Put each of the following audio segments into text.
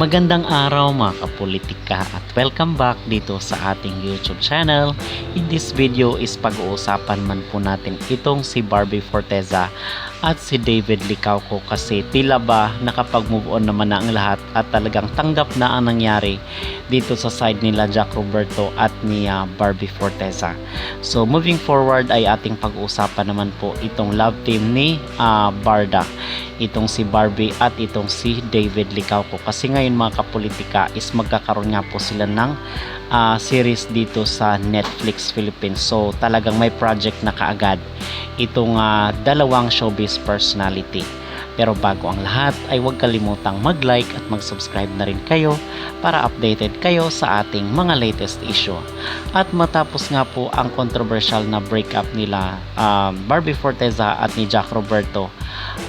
Magandang araw mga kapolitika at welcome back dito sa ating YouTube channel. In this video is pag-uusapan man po natin itong si Barbie Forteza at si David Licauco kasi tila ba nakapag-move on naman na ang lahat at talagang tanggap na ang nangyari dito sa side nila Jack Roberto at ni Barbie Forteza. So moving forward ay ating pag-uusapan naman po itong love team ni Barda, itong si Barbie at itong si David Licauco kasi ngayon mga kapolitika is magkakaroon nga po sila ng series dito sa Netflix Philippines. So talagang may project na kaagad itong dalawang showbiz personality. Pero bago ang lahat ay huwag kalimutang mag-like at mag-subscribe na rin kayo para updated kayo sa ating mga latest issue. At matapos nga po ang controversial na breakup nila Barbie Forteza at ni Jack Roberto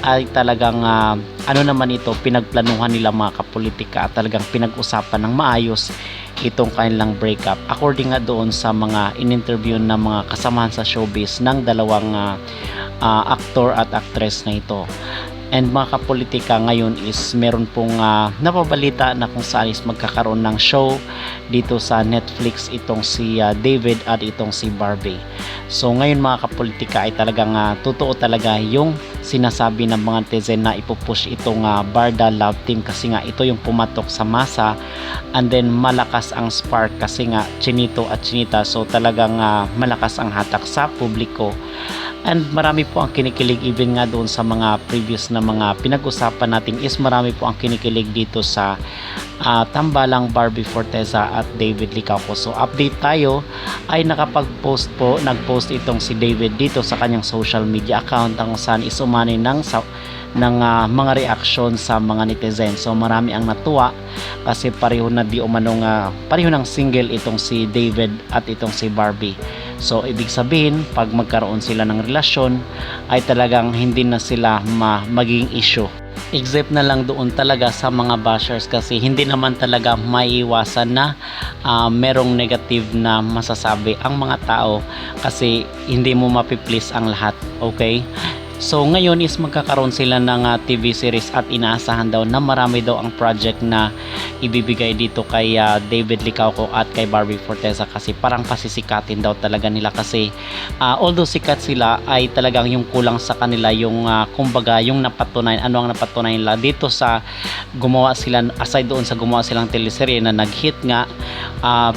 ay talagang ano naman ito, pinagplanuhan nila mga kapolitika at talagang pinag-usapan ng maayos itong kanilang breakup according nga doon sa mga in-interview na mga kasamahan sa showbiz ng dalawang aktor at actress na ito. And mga kapolitika, ngayon is meron pong napabalita na kung saan is magkakaroon ng show dito sa Netflix itong si David at itong si Barbie. So ngayon mga kapolitika ay talagang totoo talaga yung sinasabi ng mga netizen na ipupush itong Barda Love Team kasi nga ito yung pumatok sa masa and then malakas ang spark kasi nga chinito at chinita, so talagang malakas ang hatak sa publiko. And marami po ang kinikilig even nga doon sa mga previous na mga pinag-usapan natin is marami po ang kinikilig dito sa tambalang Barbie Forteza at David Licauco. So update tayo ay nagpost itong si David dito sa kanyang social media account kung saan isumani ng mga reaksyon sa mga netizen. So marami ang natuwa kasi pareho ng single itong si David at itong si Barbie. So ibig sabihin pag magkaroon sila ng relasyon ay talagang hindi na sila maging issue. Except na lang doon talaga sa mga bashers kasi hindi naman talaga maiiwasan na merong negative na masasabi ang mga tao kasi hindi mo mapiplease ang lahat, okay? So ngayon is magkakaroon sila ng TV series at inaasahan daw na marami daw ang project na ibibigay dito kay David Licauco at kay Barbie Forteza kasi parang pasisikatin daw talaga nila kasi although sikat sila ay talagang yung kulang sa kanila yung kumbaga yung napatunayan, ano ang napatunayan nila dito sa gumawa sila, aside doon sa gumawa silang teleserye na nag-hit nga,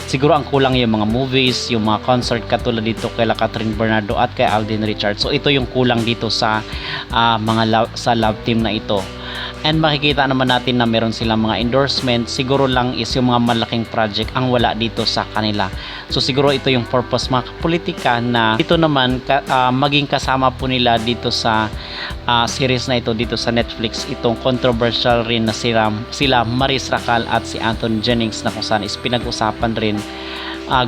siguro ang kulang yung mga movies, yung mga concert katulad dito kay Catherine Bernardo at kay Alden Richards. So ito yung kulang dito sa sa love team na ito. And makikita naman natin na meron silang mga endorsement. Siguro lang is yung mga malaking project ang wala dito sa kanila. So siguro ito yung purpose mga politika na dito naman maging kasama po nila dito sa series na ito dito sa Netflix. Itong controversial rin na sila Maris Racal at si Anthony Jennings na kung saan is pinag-usapan rin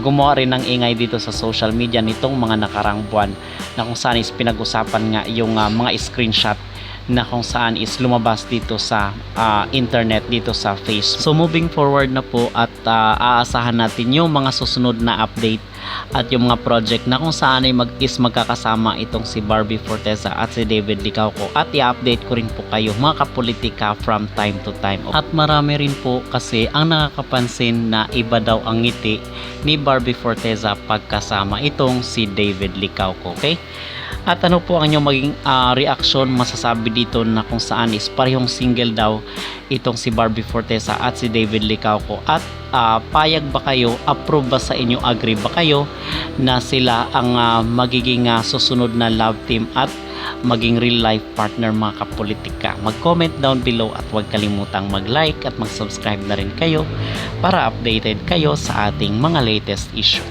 gumawa rin ng ingay dito sa social media nitong mga nakarang buwan na kung saan is pinag-usapan nga yung mga screenshot na kung saan is lumabas dito sa internet dito sa Facebook. So moving forward na po at aasahan natin yung mga susunod na update at yung mga project na kung saan ay magkakasama itong si Barbie Forteza at si David Licauco at i-update ko rin po kayo mga kapolitika from time to time. At marami rin po kasi ang nakakapansin na iba daw ang ngiti ni Barbie Forteza pagkasama itong si David Licauco, okay? At ano po ang inyong maging reaction, masasabi dito na kung saan is parehong single daw itong si Barbie Forteza at si David Licauco at payag ba kayo, approve ba sa inyo, agree ba kayo na sila ang magiging susunod na love team at maging real life partner mga kapolitika? Mag-comment down below at huwag kalimutang mag-like at mag-subscribe na rin kayo para updated kayo sa ating mga latest issue.